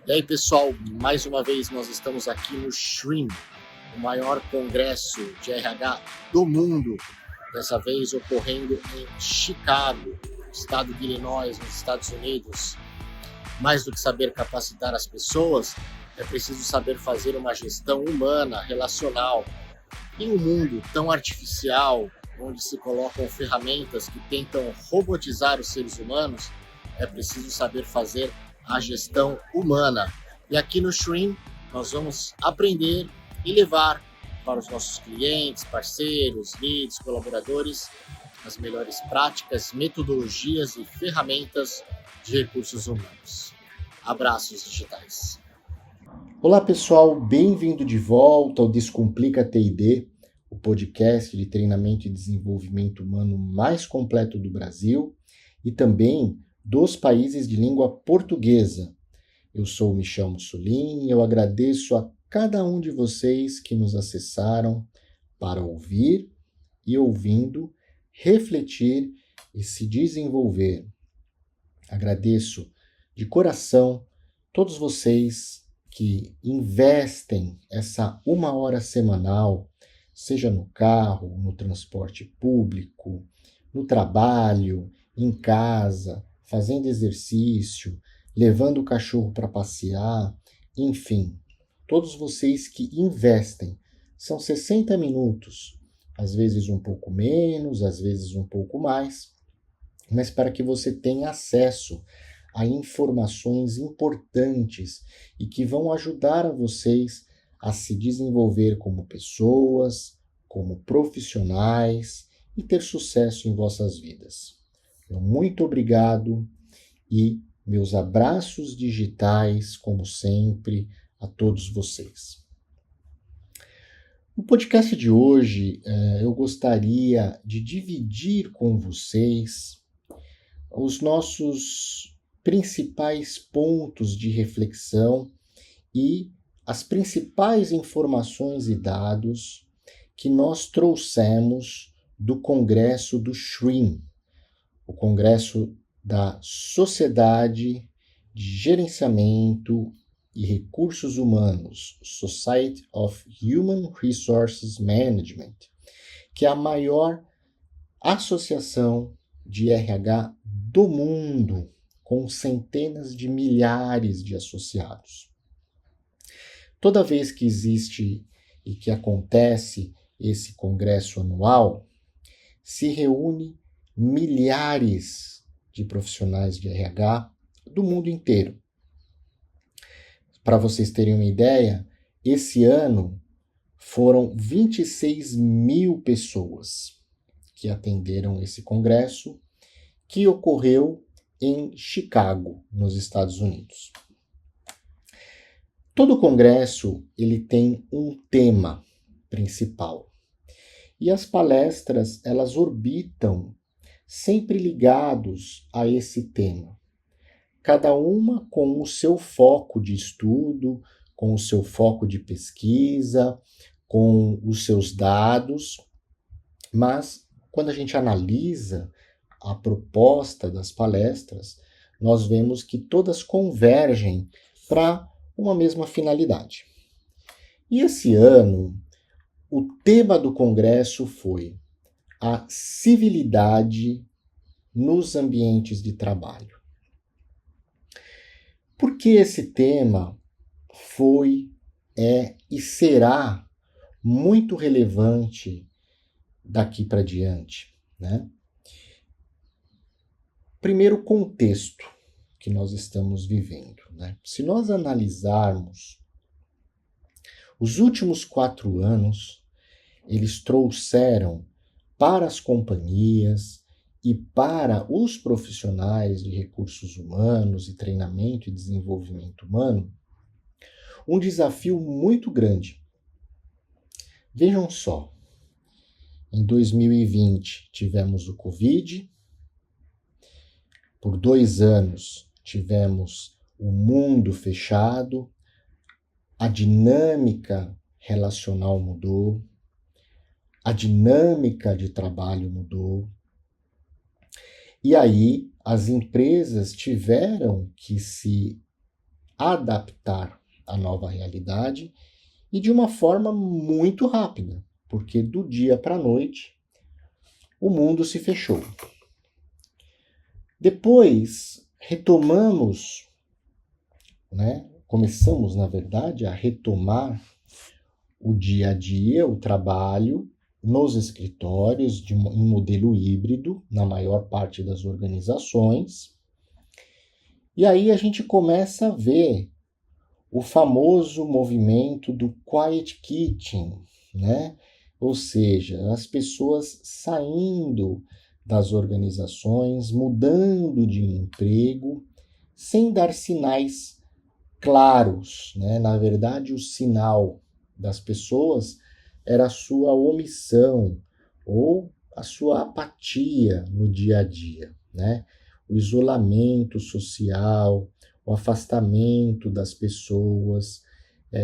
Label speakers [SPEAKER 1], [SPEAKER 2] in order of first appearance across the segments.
[SPEAKER 1] E aí, pessoal, mais uma vez nós estamos aqui no SHRIM, o maior congresso de RH do mundo, dessa vez ocorrendo em Chicago, estado de Illinois, nos Estados Unidos. Mais do que saber capacitar as pessoas, é preciso saber fazer uma gestão humana, relacional. Em um mundo tão artificial, onde se colocam ferramentas que tentam robotizar os seres humanos, é preciso saber fazer a gestão humana. E aqui no SHRIM nós vamos aprender e levar para os nossos clientes, parceiros, leads, colaboradores, as melhores práticas, metodologias e ferramentas de recursos humanos. Abraços digitais.
[SPEAKER 2] Olá pessoal, bem-vindo de volta ao Descomplica TID, o podcast de treinamento e desenvolvimento humano mais completo do Brasil e também dos países de língua portuguesa. Eu sou o Michel Mussolini e eu agradeço a cada um de vocês que nos acessaram para ouvir e, ouvindo, refletir e se desenvolver. Agradeço de coração todos vocês que investem essa 1 hora semanal, seja no carro, no transporte público, no trabalho, em casa, fazendo exercício, levando o cachorro para passear, enfim, todos vocês que investem. São 60 minutos, às vezes um pouco menos, às vezes um pouco mais, mas para que você tenha acesso a informações importantes e que vão ajudar a vocês a se desenvolver como pessoas, como profissionais e ter sucesso em vossas vidas. Então, muito obrigado e meus abraços digitais, como sempre, a todos vocês. No podcast de hoje, eu gostaria de dividir com vocês os nossos principais pontos de reflexão e as principais informações e dados que nós trouxemos do Congresso do SHRIM, o Congresso da Sociedade de Gerenciamento e Recursos Humanos, Society of Human Resources Management, que é a maior associação de RH do mundo, com centenas de milhares de associados. Toda vez que existe e que acontece esse congresso anual, se reúne milhares de profissionais de RH do mundo inteiro. Para vocês terem uma ideia, esse ano foram 26 mil pessoas que atenderam esse congresso, que ocorreu em Chicago, nos Estados Unidos. Todo congresso ele tem um tema principal. E as palestras, elas orbitam sempre ligados a esse tema. Cada uma com o seu foco de estudo, com o seu foco de pesquisa, com os seus dados, mas quando a gente analisa a proposta das palestras, nós vemos que todas convergem para uma mesma finalidade. E esse ano, o tema do congresso foi a civilidade nos ambientes de trabalho. Por que esse tema foi, é e será muito relevante daqui para diante, né? Primeiro, contexto que nós estamos vivendo, né? Se nós analisarmos os últimos 4 anos, eles trouxeram para as companhias e para os profissionais de recursos humanos e treinamento e desenvolvimento humano um desafio muito grande. Vejam só, em 2020 tivemos o Covid, por 2 anos tivemos o mundo fechado, a dinâmica relacional mudou, a dinâmica de trabalho mudou, e aí as empresas tiveram que se adaptar à nova realidade e de uma forma muito rápida, porque do dia para a noite o mundo se fechou. Depois retomamos, começamos, na verdade, a retomar o dia a dia, o trabalho nos escritórios em modelo híbrido, na maior parte das organizações. E aí a gente começa a ver o famoso movimento do Quiet Quitting, Ou seja, as pessoas saindo das organizações, mudando de emprego, sem dar sinais claros, Na verdade, o sinal das pessoas era a sua omissão ou a sua apatia no dia a dia, O isolamento social, o afastamento das pessoas,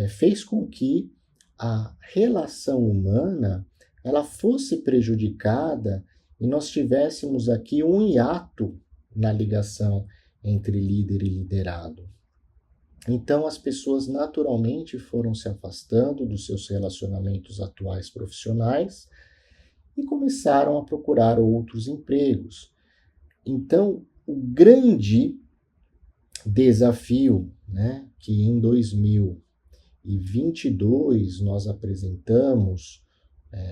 [SPEAKER 2] fez com que a relação humana ela fosse prejudicada e nós tivéssemos aqui um hiato na ligação entre líder e liderado. Então, as pessoas naturalmente foram se afastando dos seus relacionamentos atuais profissionais e começaram a procurar outros empregos. Então, o grande desafio, que em 2022 nós apresentamos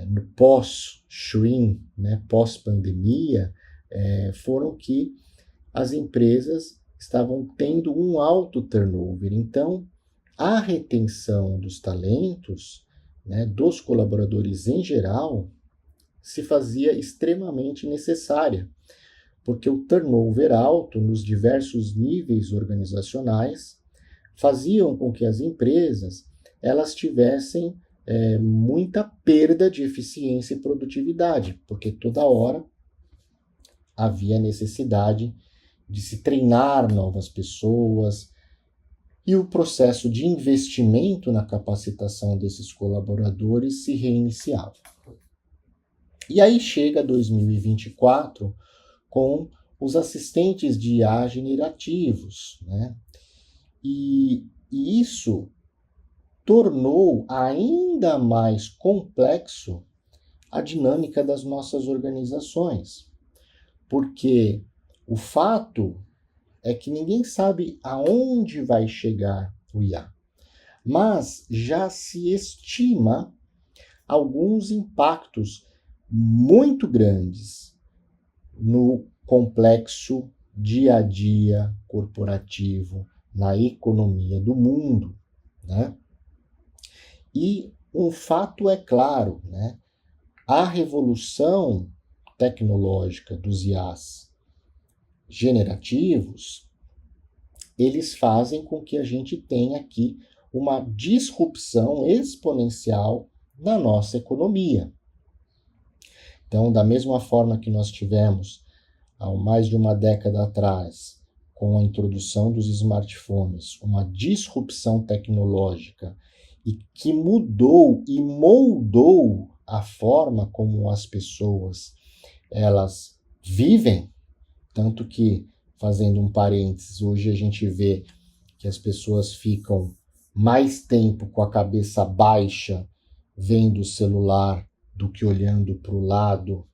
[SPEAKER 2] no pós-Shrim, pós-pandemia, foram que as empresas estavam tendo um alto turnover. Então, a retenção dos talentos, dos colaboradores em geral, se fazia extremamente necessária, porque o turnover alto nos diversos níveis organizacionais faziam com que as empresas elas tivessem muita perda de eficiência e produtividade, porque toda hora havia necessidade de se treinar novas pessoas e o processo de investimento na capacitação desses colaboradores se reiniciava. E aí chega 2024 com os assistentes de IA generativos, E isso tornou ainda mais complexo a dinâmica das nossas organizações, porque o fato é que ninguém sabe aonde vai chegar o IA, mas já se estima alguns impactos muito grandes no complexo dia a dia corporativo, na economia do mundo, E um fato é claro, A revolução tecnológica dos IAs generativos, eles fazem com que a gente tenha aqui uma disrupção exponencial na nossa economia. Então, da mesma forma que nós tivemos há mais de uma década atrás, com a introdução dos smartphones, uma disrupção tecnológica e que mudou e moldou a forma como as pessoas elas vivem, tanto que, fazendo um parênteses, hoje a gente vê que as pessoas ficam mais tempo com a cabeça baixa vendo o celular do que olhando para o lado,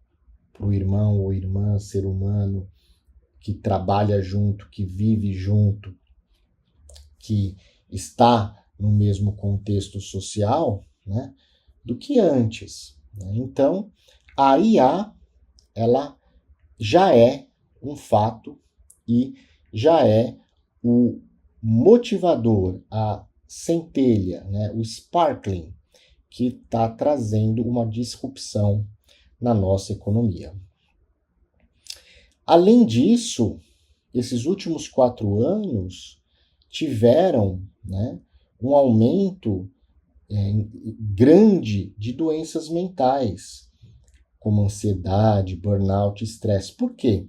[SPEAKER 2] para o irmão ou irmã, ser humano, que trabalha junto, que vive junto, que está no mesmo contexto social, do que antes. Então, a IA, ela já é um fato e já é o motivador, a centelha, o sparkling, que está trazendo uma disrupção na nossa economia. Além disso, esses últimos 4 anos tiveram um aumento grande de doenças mentais, como ansiedade, burnout, estresse. Por quê?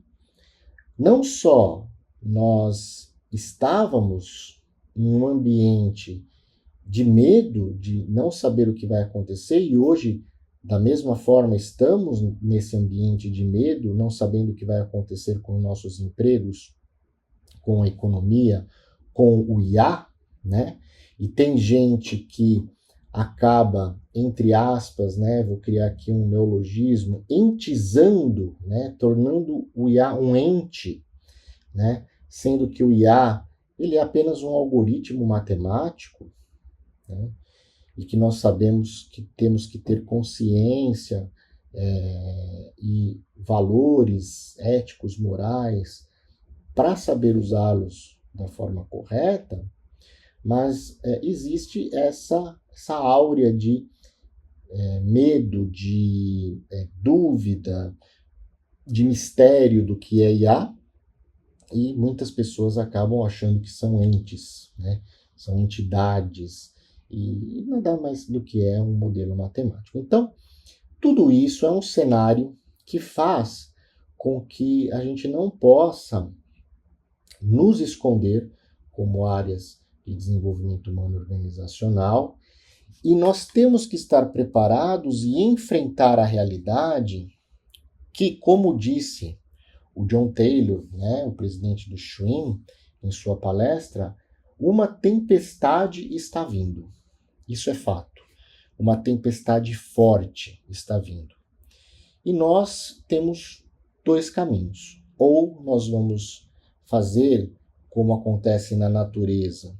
[SPEAKER 2] Não só nós estávamos em um ambiente de medo, de não saber o que vai acontecer, e hoje, da mesma forma, estamos nesse ambiente de medo, não sabendo o que vai acontecer com nossos empregos, com a economia, com o IA, né? E tem gente que acaba, entre aspas, né, vou criar aqui um neologismo, entizando, né, tornando o IA um ente, né, sendo que o IA ele é apenas um algoritmo matemático, né, e que nós sabemos que temos que ter consciência e valores éticos, morais, para saber usá-los da forma correta, mas existe essa áurea de medo, de dúvida, de mistério do que é IA, e muitas pessoas acabam achando que são entes, né? São entidades, e nada mais do que é um modelo matemático. Então, tudo isso é um cenário que faz com que a gente não possa nos esconder como áreas de desenvolvimento humano organizacional, e nós temos que estar preparados e enfrentar a realidade que, como disse o John Taylor, né, o presidente do SHREM, em sua palestra, uma tempestade está vindo. Isso é fato. Uma tempestade forte está vindo. E nós temos dois caminhos. Ou nós vamos fazer como acontece na natureza,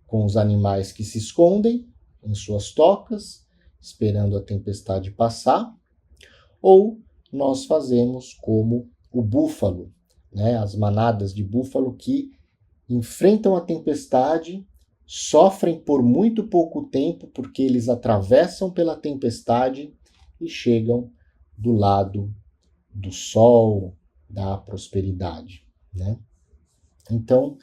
[SPEAKER 2] com os animais que se escondem em suas tocas, esperando a tempestade passar, ou nós fazemos como o búfalo, né? As manadas de búfalo que enfrentam a tempestade, sofrem por muito pouco tempo, porque eles atravessam pela tempestade e chegam do lado do sol, da prosperidade, né? Então,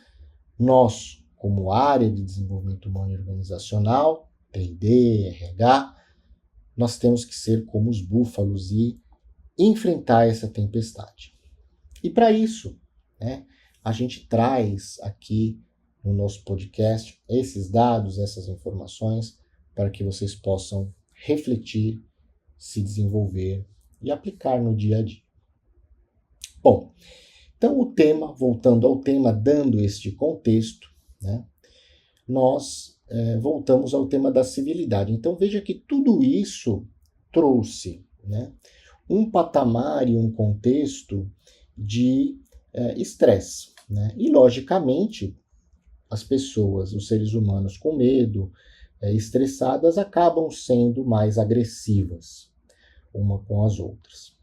[SPEAKER 2] nós, como área de desenvolvimento humano e organizacional, T&D, RH, nós temos que ser como os búfalos e enfrentar essa tempestade. E para isso, né, a gente traz aqui no nosso podcast esses dados, essas informações, para que vocês possam refletir, se desenvolver e aplicar no dia a dia. Bom, então o tema, voltando ao tema, dando este contexto, né, nós voltamos ao tema da civilidade. Então veja que tudo isso trouxe, né, um patamar e um contexto de estresse, né? E logicamente as pessoas, os seres humanos com medo, estressadas, acabam sendo mais agressivas uma com as outras.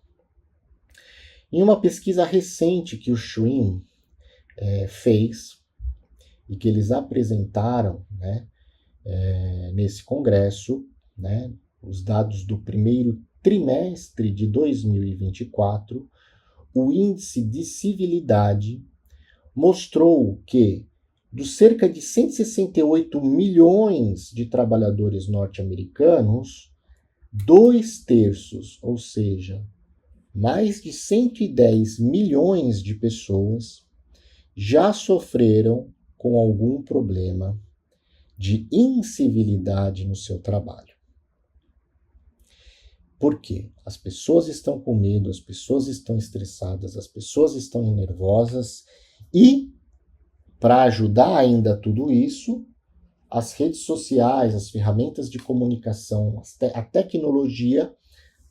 [SPEAKER 2] Em uma pesquisa recente que o SHREM fez e que eles apresentaram, né, nesse congresso, né, os dados do primeiro trimestre de 2024, o índice de civilidade mostrou que, dos cerca de 168 milhões de trabalhadores norte-americanos, 2/3, ou seja, mais de 110 milhões de pessoas, já sofreram com algum problema de incivilidade no seu trabalho. Por quê? As pessoas estão com medo, as pessoas estão estressadas, as pessoas estão nervosas e, para ajudar ainda tudo isso, as redes sociais, as ferramentas de comunicação, a tecnologia,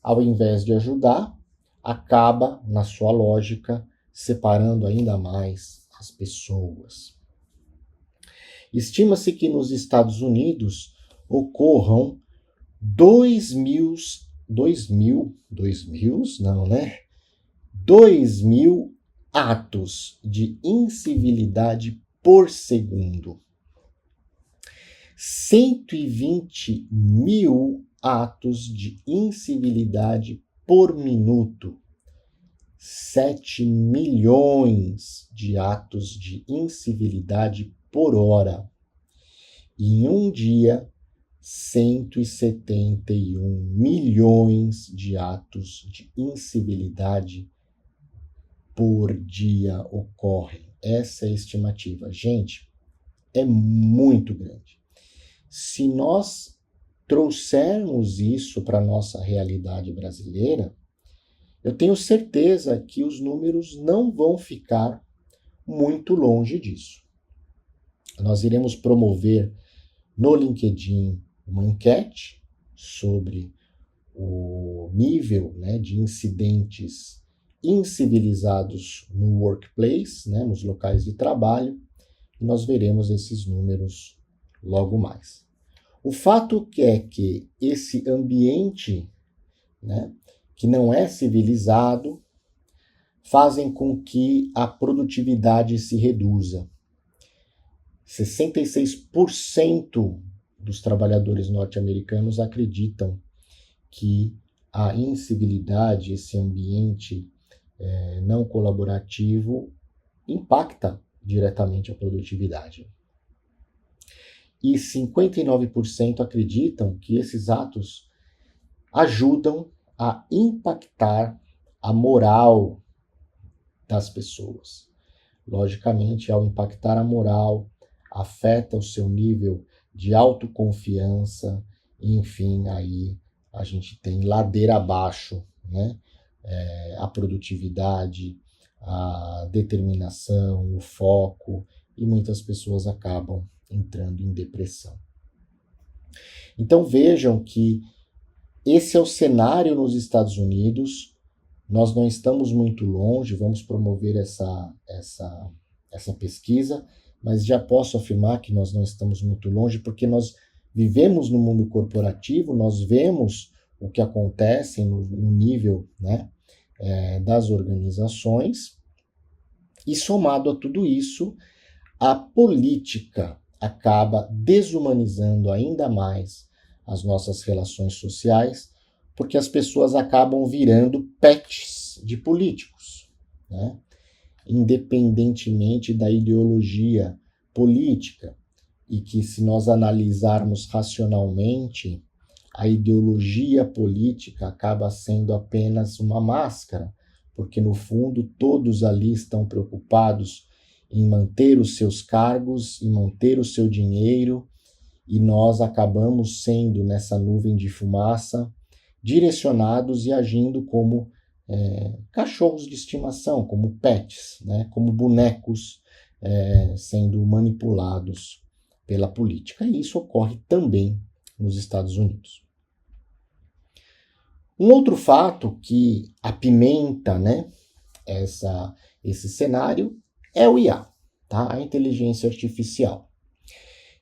[SPEAKER 2] ao invés de ajudar, acaba, na sua lógica, separando ainda mais as pessoas. Estima-se que nos Estados Unidos ocorram 2 mil atos de incivilidade por segundo. 120 mil atos de incivilidade por minuto. 7 milhões de atos de incivilidade por hora. E em um dia, 171 milhões de atos de incivilidade por dia ocorrem. Essa é a estimativa. Gente, é muito grande. Se nós trouxermos isso para a nossa realidade brasileira, eu tenho certeza que os números não vão ficar muito longe disso. nós iremos promover no LinkedIn uma enquete sobre o nível, né, de incidentes incivilizados no workplace, né, nos locais de trabalho, e nós veremos esses números logo mais. O fato é que esse ambiente, né, que não é civilizado, fazem com que a produtividade se reduza. 66% dos trabalhadores norte-americanos acreditam que a incivilidade, esse ambiente não colaborativo, impacta diretamente a produtividade. E 59% acreditam que esses atos ajudam a impactar a moral das pessoas. Logicamente, ao impactar a moral, afeta o seu nível de autoconfiança, enfim, aí a gente tem ladeira abaixo, né? A produtividade, a determinação, o foco, e muitas pessoas acabam entrando em depressão. Então vejam que esse é o cenário nos Estados Unidos. Nós não estamos muito longe, vamos promover essa pesquisa, mas já posso afirmar que nós não estamos muito longe, porque nós vivemos no mundo corporativo, nós vemos o que acontece no nível, né, das organizações, e somado a tudo isso, a política acaba desumanizando ainda mais as nossas relações sociais, porque as pessoas acabam virando pets de políticos, né? Independentemente da ideologia política, e que, se nós analisarmos racionalmente, a ideologia política acaba sendo apenas uma máscara, porque no fundo todos ali estão preocupados em manter os seus cargos, em manter o seu dinheiro, e nós acabamos sendo, nessa nuvem de fumaça, direcionados e agindo como cachorros de estimação, como pets, né? Como bonecos sendo manipulados pela política. E isso ocorre também nos Estados Unidos. Um outro fato que apimenta, né, esse cenário é o IA, tá? A inteligência artificial.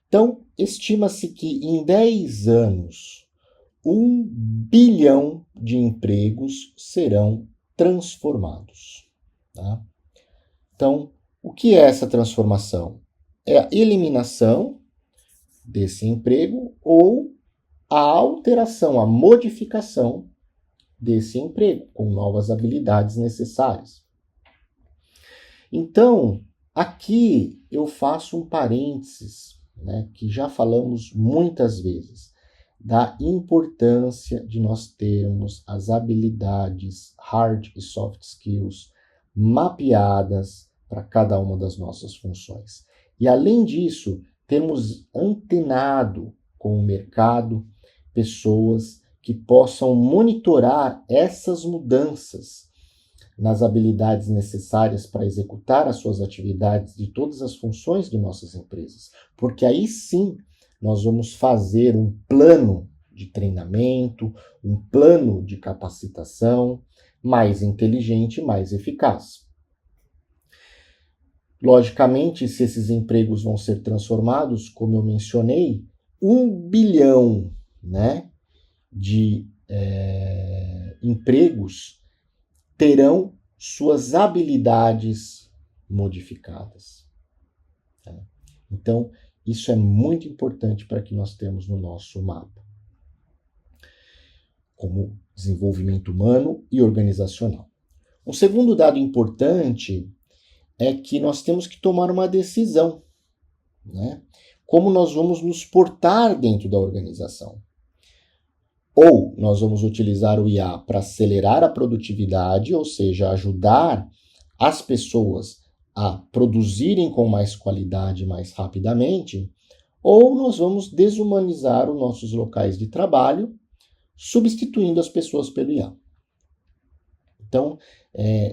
[SPEAKER 2] Então, estima-se que em 10 anos, 1 bilhão de empregos serão transformados. Tá? Então, o que é essa transformação? É a eliminação desse emprego ou a alteração, a modificação desse emprego, com novas habilidades necessárias. Então, aqui eu faço um parênteses, né, que já falamos muitas vezes, da importância de nós termos as habilidades hard e soft skills mapeadas para cada uma das nossas funções. E além disso, temos antenado com o mercado pessoas que possam monitorar essas mudanças nas habilidades necessárias para executar as suas atividades de todas as funções de nossas empresas. Porque aí sim nós vamos fazer um plano de treinamento, um plano de capacitação mais inteligente e mais eficaz. Logicamente, se esses empregos vão ser transformados, como eu mencionei, 1 bilhão, né, de empregos terão suas habilidades modificadas. Tá? Então, isso é muito importante para que nós temos no nosso mapa, como desenvolvimento humano e organizacional. Um segundo dado importante é que nós temos que tomar uma decisão, né? Como nós vamos nos portar dentro da organização. Ou nós vamos utilizar o IA para acelerar a produtividade, ou seja, ajudar as pessoas a produzirem com mais qualidade mais rapidamente, ou nós vamos desumanizar os nossos locais de trabalho, substituindo as pessoas pelo IA. Então,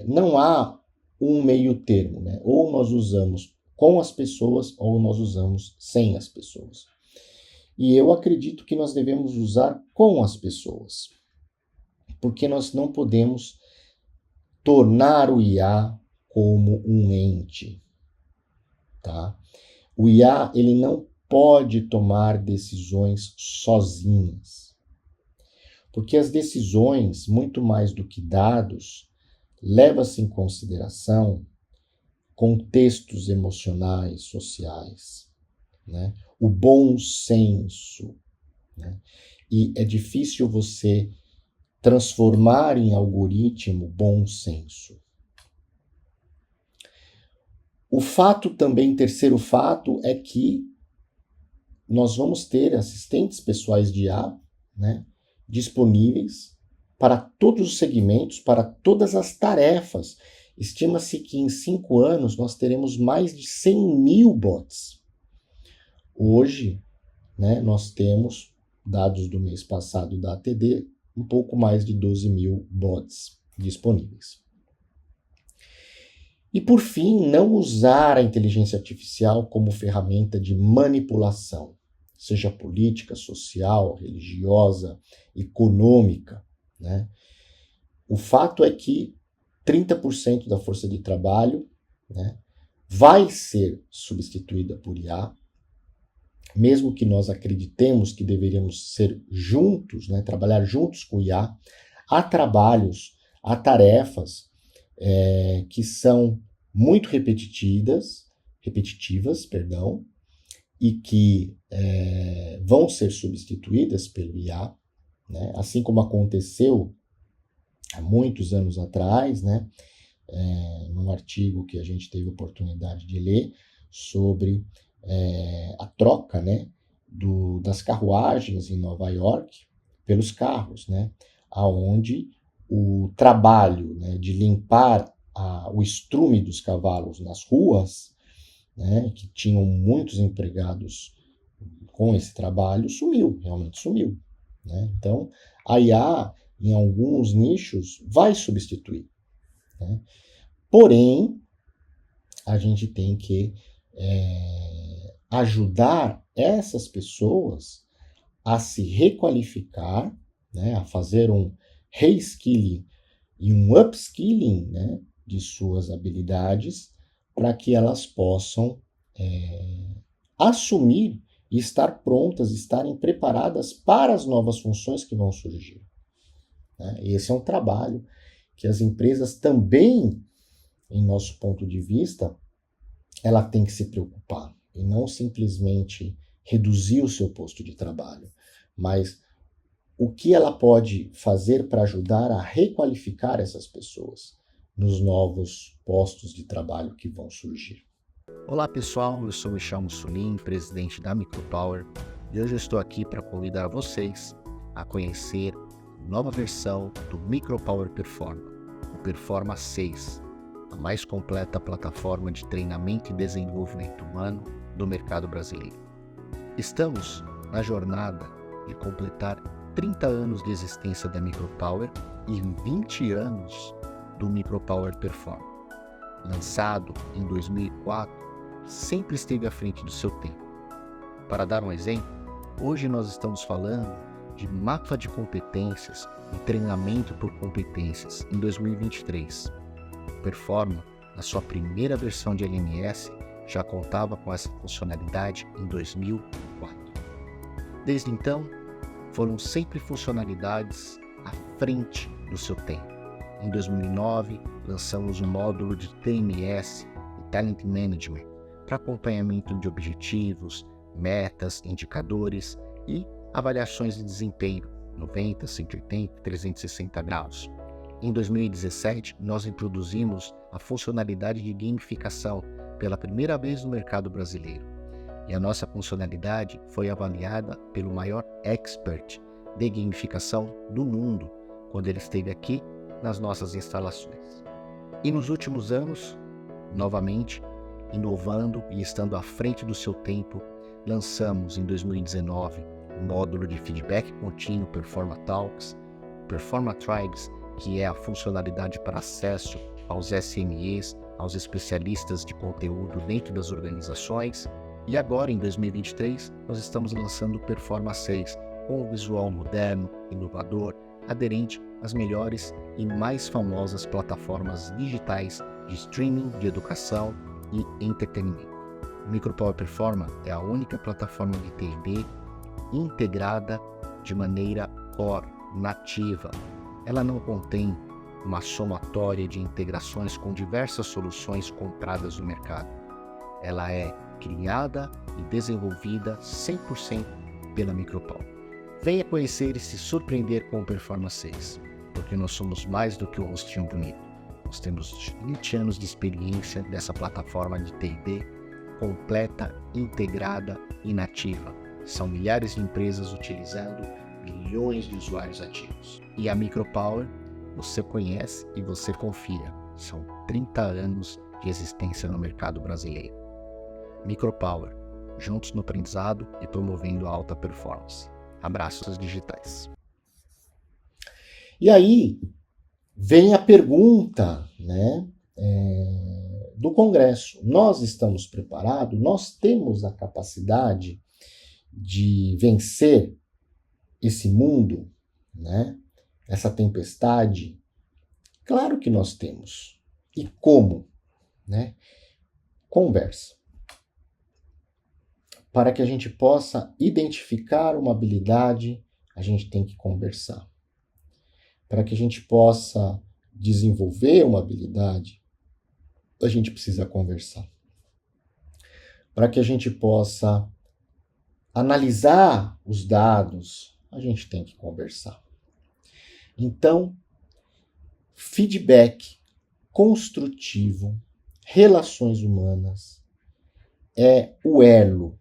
[SPEAKER 2] não há um meio termo, né? Ou nós usamos com as pessoas ou nós usamos sem as pessoas. E eu acredito que nós devemos usar com as pessoas, porque nós não podemos tornar o IA como um ente, tá? O IA, ele não pode tomar decisões sozinhas, porque as decisões, muito mais do que dados, leva-se em consideração contextos emocionais, sociais, né? O bom senso, né? E é difícil você transformar em algoritmo bom senso. O fato também, terceiro fato, é que nós vamos ter assistentes pessoais de IA, né, disponíveis para todos os segmentos, para todas as tarefas. Estima-se que em 5 anos nós teremos mais de 100 mil bots. Hoje, né, nós temos, dados do mês passado da ATD, um pouco mais de 12 mil bots disponíveis. E, por fim, não usar a inteligência artificial como ferramenta de manipulação, seja política, social, religiosa, econômica, né? O fato é que 30% da força de trabalho, né, vai ser substituída por IA, mesmo que nós acreditemos que deveríamos ser juntos, né, trabalhar juntos com o IA. Há trabalhos, há tarefas que são muito repetitivas, e que vão ser substituídas pelo IA, né, assim como aconteceu há muitos anos atrás, né, num artigo que a gente teve oportunidade de ler sobre a troca, né, das carruagens em Nova York pelos carros, né, aonde o trabalho, né, de limpar o estrume dos cavalos nas ruas, né, que tinham muitos empregados com esse trabalho, realmente sumiu, né? Então, a IA, em alguns nichos, vai substituir, né? Porém, a gente tem que ajudar essas pessoas a se requalificar, né, a fazer um reskilling e um upskilling, né, de suas habilidades, para que elas possam assumir e estar prontas, estarem preparadas para as novas funções que vão surgir, né? Esse é um trabalho que as empresas também, em nosso ponto de vista, ela tem que se preocupar e não simplesmente reduzir o seu posto de trabalho, mas o que ela pode fazer para ajudar a requalificar essas pessoas nos novos postos de trabalho que vão surgir.
[SPEAKER 3] Olá pessoal, eu sou Michel Mussolini, presidente da Micropower, e hoje eu estou aqui para convidar vocês a conhecer a nova versão do Micropower Performa, o Performa 6, a mais completa plataforma de treinamento e desenvolvimento humano do mercado brasileiro. Estamos na jornada de completar 30 anos de existência da Micropower e 20 anos do Micropower Performa. Lançado em 2004, sempre esteve à frente do seu tempo. Para dar um exemplo, hoje nós estamos falando de mapa de competências e treinamento por competências em 2023. O Performa, na sua primeira versão de LMS, já contava com essa funcionalidade em 2004. Desde então, foram sempre funcionalidades à frente do seu tempo. Em 2009, lançamos um módulo de TMS e Talent Management para acompanhamento de objetivos, metas, indicadores e avaliações de desempenho 90, 180 e 360 graus. Em 2017, nós introduzimos a funcionalidade de gamificação pela primeira vez no mercado brasileiro. E a nossa funcionalidade foi avaliada pelo maior expert de gamificação do mundo, quando ele esteve aqui nas nossas instalações. E nos últimos anos, novamente, inovando e estando à frente do seu tempo, lançamos em 2019 o módulo de feedback contínuo Performa Talks, Performa Tribes, que é a funcionalidade para acesso aos SMEs, aos especialistas de conteúdo dentro das organizações. E agora, em 2023, nós estamos lançando o Performa 6, com um visual moderno, inovador, aderente às melhores e mais famosas plataformas digitais de streaming, de educação e entretenimento. O MicroPower Performa é a única plataforma de T&D integrada de maneira core, nativa. Ela não contém uma somatória de integrações com diversas soluções compradas no mercado. Ela é criada e desenvolvida 100% pela MicroPower. Venha conhecer e se surpreender com o Performa 6, porque nós somos mais do que um rostinho bonito. Nós temos 20 anos de experiência dessa plataforma de T&D completa, integrada e nativa. São milhares de empresas utilizando, milhões de usuários ativos. E a MicroPower você conhece e você confia. São 30 anos de existência no mercado brasileiro. MicroPower, juntos no aprendizado e promovendo a alta performance. Abraços digitais.
[SPEAKER 2] E aí vem a pergunta, né, do Congresso. Nós estamos preparados? Nós temos a capacidade de vencer esse mundo, né, essa tempestade? Claro que nós temos. E como? Né? Conversa. Para que a gente possa identificar uma habilidade, a gente tem que conversar. Para que a gente possa desenvolver uma habilidade, a gente precisa conversar. Para que a gente possa analisar os dados, a gente tem que conversar. Então, feedback construtivo, relações humanas, é o elo,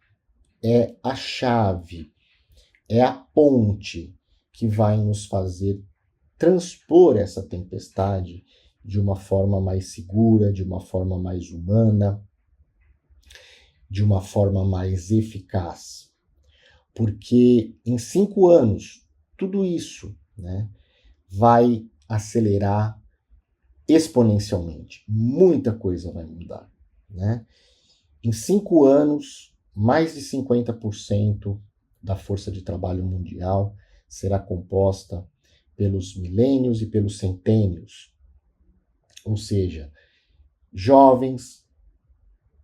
[SPEAKER 2] é a chave, é a ponte que vai nos fazer transpor essa tempestade de uma forma mais segura, de uma forma mais humana, de uma forma mais eficaz. Porque em 5 anos, tudo isso, né, vai acelerar exponencialmente. Muita coisa vai mudar, né? Em 5 anos, mais de 50% da força de trabalho mundial será composta pelos milênios e pelos centênios. Ou seja, jovens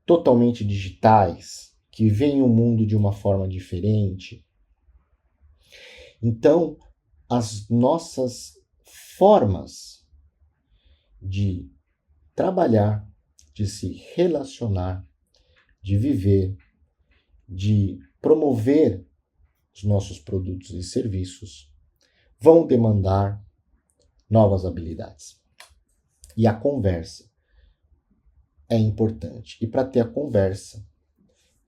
[SPEAKER 2] totalmente digitais, que veem o mundo de uma forma diferente. Então, as nossas formas de trabalhar, de se relacionar, de viver, de promover os nossos produtos e serviços, vão demandar novas habilidades. E a conversa é importante. E para ter a conversa,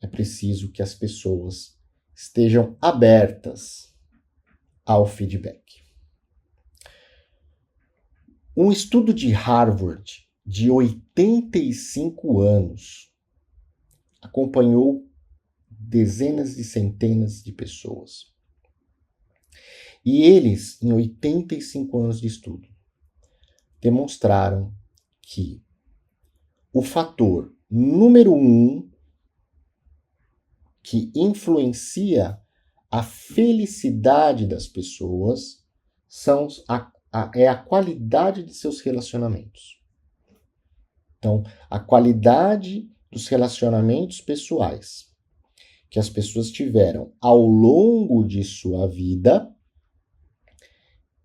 [SPEAKER 2] é preciso que as pessoas estejam abertas ao feedback. Um estudo de Harvard de 85 anos acompanhou dezenas de centenas de pessoas. E eles, em 85 anos de estudo, demonstraram que o fator número 1 que influencia a felicidade das pessoas é a qualidade de seus relacionamentos. Então, a qualidade dos relacionamentos pessoais que as pessoas tiveram ao longo de sua vida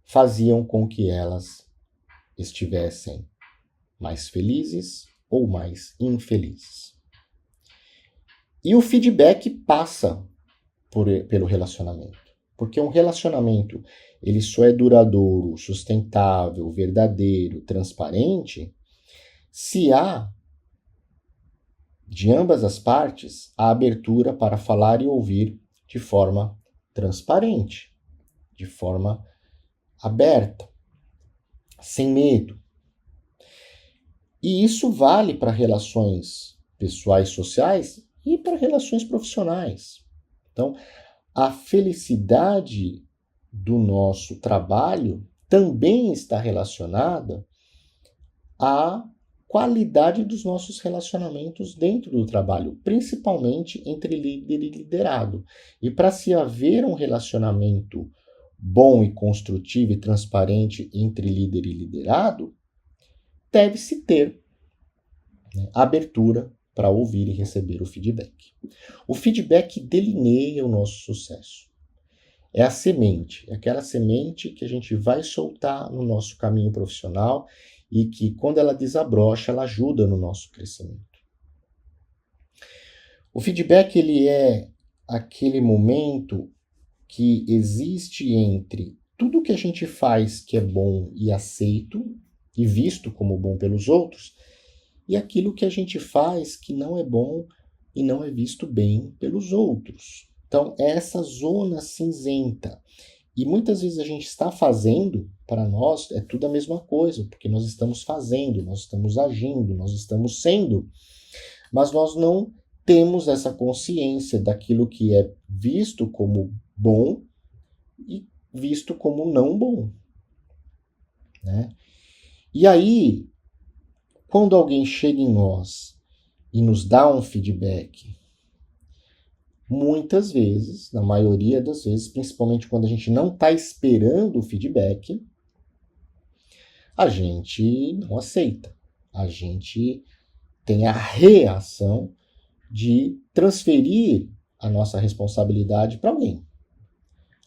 [SPEAKER 2] faziam com que elas estivessem mais felizes ou mais infelizes. E o feedback passa pelo relacionamento. Porque um relacionamento ele só é duradouro, sustentável, verdadeiro, transparente, se há, de ambas as partes, a abertura para falar e ouvir de forma transparente, de forma aberta, sem medo. E isso vale para relações pessoais, sociais e para relações profissionais. Então, a felicidade do nosso trabalho também está relacionada à qualidade dos nossos relacionamentos dentro do trabalho, principalmente entre líder e liderado. E para se haver um relacionamento bom e construtivo e transparente entre líder e liderado, deve-se ter, né, abertura para ouvir e receber o feedback. O feedback delineia o nosso sucesso. É a semente, é aquela semente que a gente vai soltar no nosso caminho profissional e que, quando ela desabrocha, ela ajuda no nosso crescimento. O feedback, ele é aquele momento que existe entre tudo que a gente faz que é bom e aceito e visto como bom pelos outros, e aquilo que a gente faz que não é bom e não é visto bem pelos outros. Então, é essa zona cinzenta. E muitas vezes a gente está fazendo, para nós, é tudo a mesma coisa, porque nós estamos fazendo, nós estamos agindo, nós estamos sendo, mas nós não temos essa consciência daquilo que é visto como bom e visto como não bom, né? E aí, quando alguém chega em nós e nos dá um feedback, muitas vezes, na maioria das vezes, principalmente quando a gente não está esperando o feedback, a gente não aceita. A gente tem a reação de transferir a nossa responsabilidade para alguém.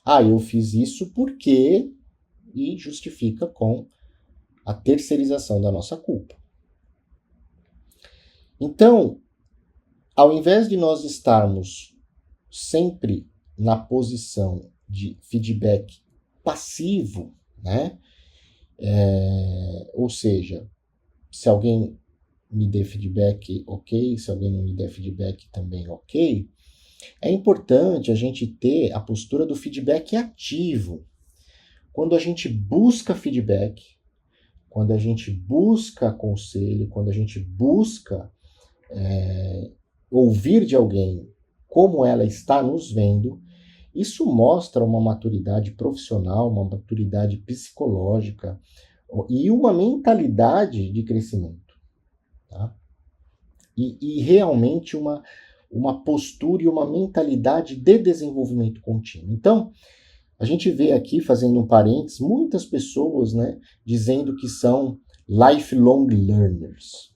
[SPEAKER 2] Eu fiz isso porque... E justifica com a terceirização da nossa culpa. Então, ao invés de nós estarmos sempre na posição de feedback passivo, né? Ou seja, se alguém me der feedback, ok, se alguém não me der feedback, também ok, é importante a gente ter a postura do feedback ativo. Quando a gente busca feedback, quando a gente busca conselho, quando a gente busca ouvir de alguém como ela está nos vendo, isso mostra uma maturidade profissional, uma maturidade psicológica e uma mentalidade de crescimento. Tá? E realmente uma postura e uma mentalidade de desenvolvimento contínuo. Então, a gente vê aqui, fazendo um parênteses, muitas pessoas, né, dizendo que são lifelong learners.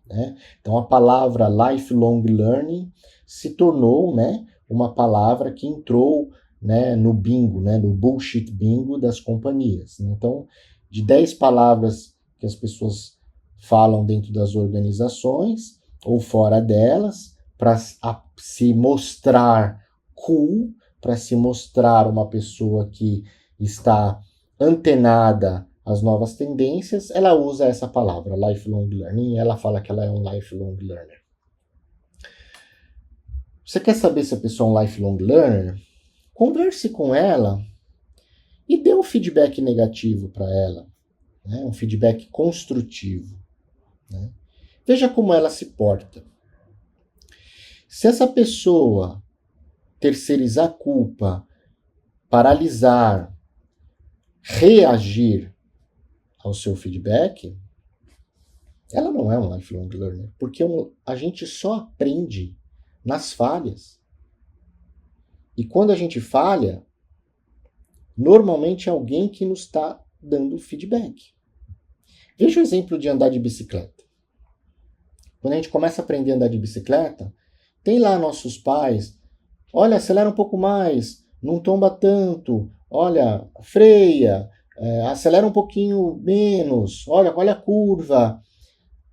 [SPEAKER 2] Né? Então, a palavra lifelong learning se tornou, né, uma palavra que entrou, né, no bingo, né, no bullshit bingo das companhias. Então, de 10 palavras que as pessoas falam dentro das organizações ou fora delas, para se mostrar cool, para se mostrar uma pessoa que está antenada às novas tendências, ela usa essa palavra, lifelong learning, e ela fala que ela é um lifelong learner. Você quer saber se a pessoa é um lifelong learner? Converse com ela e dê um feedback negativo para ela, né? Um feedback construtivo. Né? Veja como ela se porta. Se essa pessoa terceirizar a culpa, paralisar, reagir ao seu feedback, ela não é um lifelong learner, porque a gente só aprende nas falhas. E quando a gente falha, normalmente é alguém que nos está dando feedback. Veja o exemplo de andar de bicicleta. Quando a gente começa a aprender a andar de bicicleta, tem lá nossos pais: olha, acelera um pouco mais, não tomba tanto, olha, freia, acelera um pouquinho menos, olha a curva.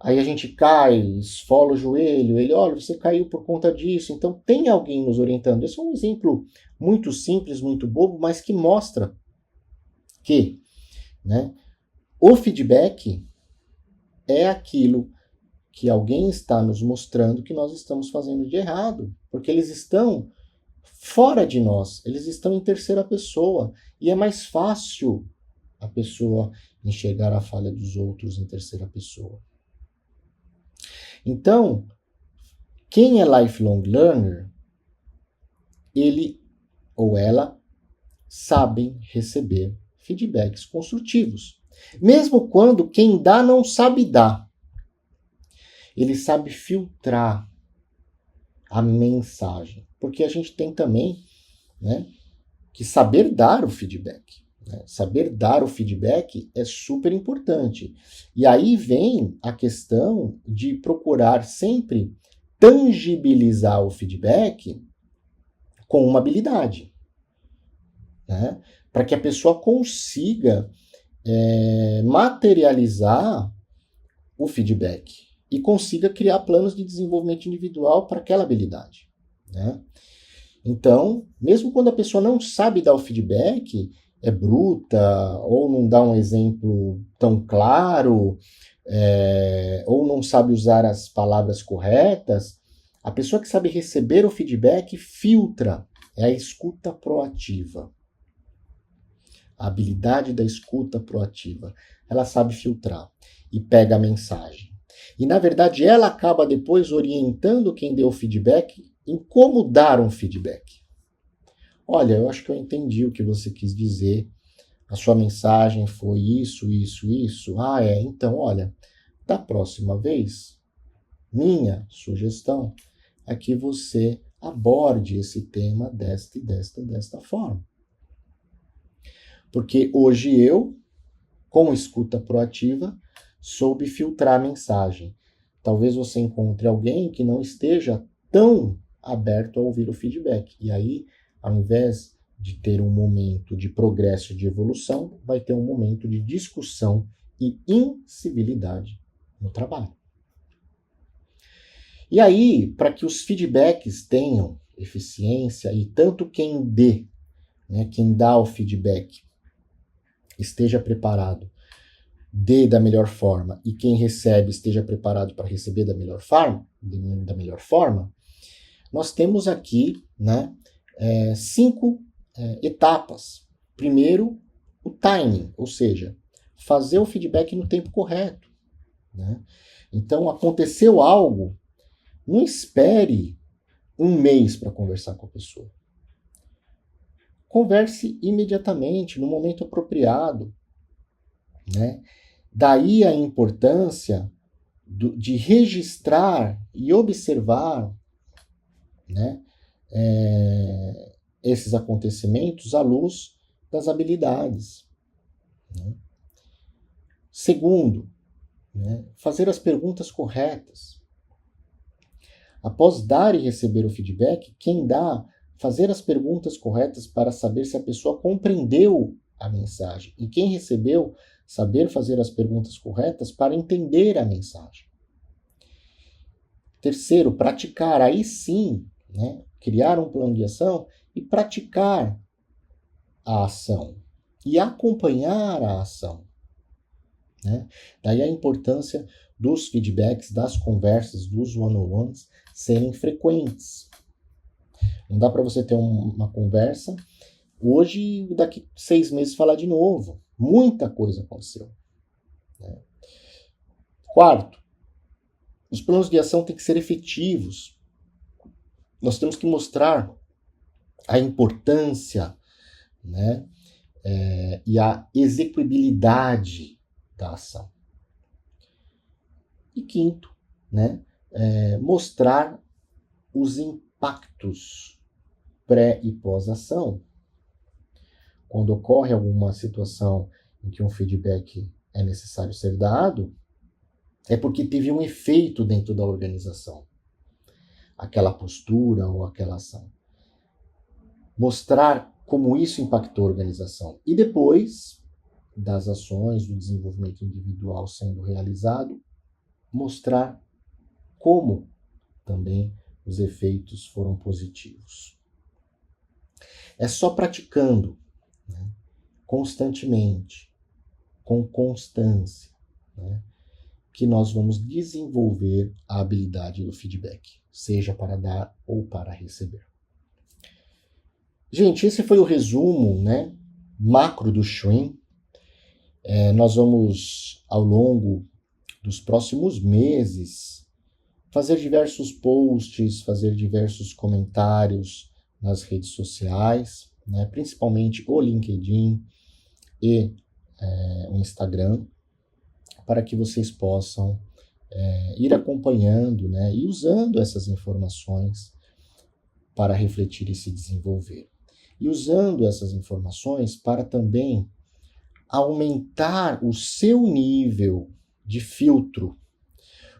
[SPEAKER 2] Aí a gente cai, esfola o joelho, ele, olha, você caiu por conta disso. Então tem alguém nos orientando. Esse é um exemplo muito simples, muito bobo, mas que mostra que, né, o feedback é aquilo que alguém está nos mostrando que nós estamos fazendo de errado, porque eles estão fora de nós, eles estão em terceira pessoa, e é mais fácil a pessoa enxergar a falha dos outros em terceira pessoa. Então, quem é lifelong learner, ele ou ela sabem receber feedbacks construtivos, mesmo quando quem dá não sabe dar. ele sabe filtrar a mensagem, porque a gente tem também, né, que saber dar o feedback. Né? Saber dar o feedback é super importante. E aí vem a questão de procurar sempre tangibilizar o feedback com uma habilidade, né? Para que a pessoa consiga materializar o feedback e consiga criar planos de desenvolvimento individual para aquela habilidade, né? Então, mesmo quando a pessoa não sabe dar o feedback, é bruta, ou não dá um exemplo tão claro, ou não sabe usar as palavras corretas, a pessoa que sabe receber o feedback filtra, é a escuta proativa. A habilidade da escuta proativa. Ela sabe filtrar e pega a mensagem. E, na verdade, ela acaba depois orientando quem deu o feedback em como dar um feedback. Olha, eu acho que eu entendi o que você quis dizer. A sua mensagem foi isso, isso, isso. Ah, então, olha, da próxima vez, minha sugestão é que você aborde esse tema desta e desta forma. Porque hoje eu, com escuta proativa, soube filtrar a mensagem. Talvez você encontre alguém que não esteja tão aberto a ouvir o feedback. E aí, ao invés de ter um momento de progresso e de evolução, vai ter um momento de discussão e incivilidade no trabalho. E aí, para que os feedbacks tenham eficiência e tanto quem quem dá o feedback, esteja preparado, dê da melhor forma, e quem recebe esteja preparado para receber da melhor forma, nós temos aqui 5 etapas. Primeiro, o timing, ou seja, fazer o feedback no tempo correto. Né? Então, aconteceu algo, não espere um mês para conversar com a pessoa. Converse imediatamente, no momento apropriado. Né? Daí a importância de registrar e observar, né, esses acontecimentos à luz das habilidades. Né? Segundo, né, fazer as perguntas corretas. Após dar e receber o feedback, quem dá, fazer as perguntas corretas para saber se a pessoa compreendeu a mensagem. E quem recebeu, saber fazer as perguntas corretas para entender a mensagem. Terceiro, praticar. Aí sim, né, criar um plano de ação e praticar a ação. E acompanhar a ação. Né? Daí a importância dos feedbacks, das conversas, dos one-on-ones serem frequentes. Não dá para você ter uma conversa hoje e daqui 6 meses falar de novo. Muita coisa aconteceu. Né? Quarto, os planos de ação têm que ser efetivos. Nós temos que mostrar a importância, né, e a execuibilidade da ação. E quinto, né, mostrar os impactos pré e pós-ação. Quando ocorre alguma situação em que um feedback é necessário ser dado, é porque teve um efeito dentro da organização. Aquela postura ou aquela ação. Mostrar como isso impactou a organização. E depois das ações, do desenvolvimento individual sendo realizado, mostrar como também os efeitos foram positivos. É só praticando, né, constantemente, com constância, né, que nós vamos desenvolver a habilidade do feedback, seja para dar ou para receber. Gente, esse foi o resumo, né, macro do SHREAM. Nós vamos, ao longo dos próximos meses, fazer diversos posts, fazer diversos comentários nas redes sociais, né, principalmente o LinkedIn e o Instagram, para que vocês possam ir acompanhando, né, e usando essas informações para refletir e se desenvolver. E usando essas informações para também aumentar o seu nível de filtro.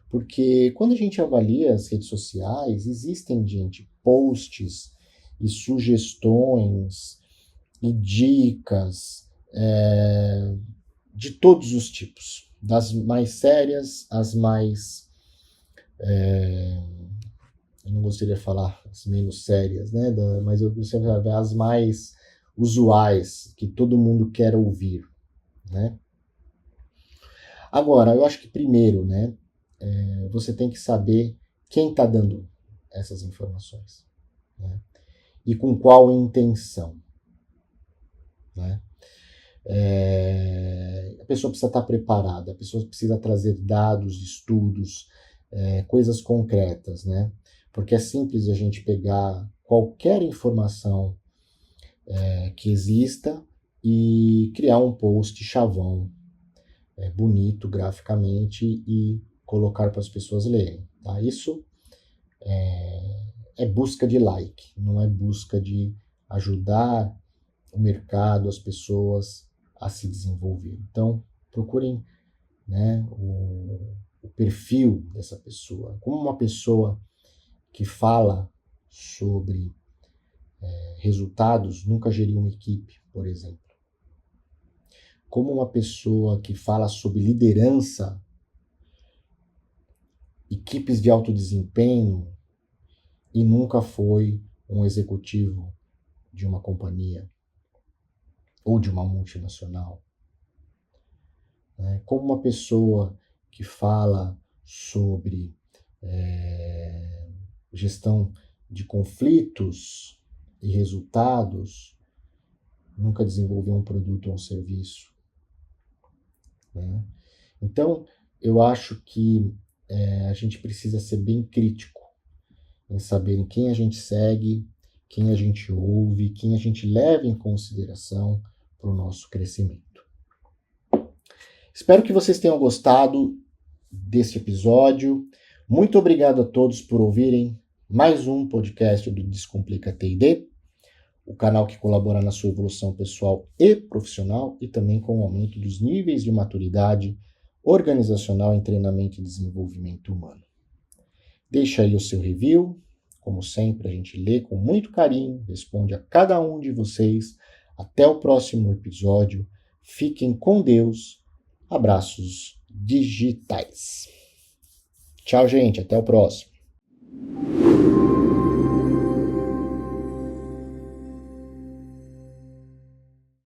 [SPEAKER 2] Porque quando a gente avalia as redes sociais, existem, gente, posts e sugestões e dicas de todos os tipos, das mais sérias às mais, eu não gostaria de falar as menos sérias, né? Mas eu gostaria de falar as mais usuais, que todo mundo quer ouvir, né? Agora, eu acho que primeiro, né, você tem que saber quem está dando essas informações, né? E com qual intenção, né? A pessoa precisa estar preparada, a pessoa precisa trazer dados, estudos, coisas concretas, né? Porque é simples a gente pegar qualquer informação que exista e criar um post chavão, bonito graficamente e colocar para as pessoas lerem, tá? Isso é busca de like, não é busca de ajudar o mercado, as pessoas a se desenvolver. Então, procurem, né, o perfil dessa pessoa. Como uma pessoa que fala sobre resultados nunca geriu uma equipe, por exemplo. Como uma pessoa que fala sobre liderança, equipes de alto desempenho e nunca foi um executivo de uma companhia ou de uma multinacional. Como uma pessoa que fala sobre gestão de conflitos e resultados, nunca desenvolveu um produto ou um serviço, né? Então, eu acho que a gente precisa ser bem crítico em saber em quem a gente segue, quem a gente ouve, quem a gente leva em consideração para o nosso crescimento. Espero que vocês tenham gostado deste episódio. Muito obrigado a todos por ouvirem mais um podcast do Descomplica TD, o canal que colabora na sua evolução pessoal e profissional e também com o aumento dos níveis de maturidade organizacional em treinamento e desenvolvimento humano. Deixa aí o seu review. Como sempre, a gente lê com muito carinho, responde a cada um de vocês. Até o próximo episódio. Fiquem com Deus. Abraços digitais. Tchau, gente. Até o próximo.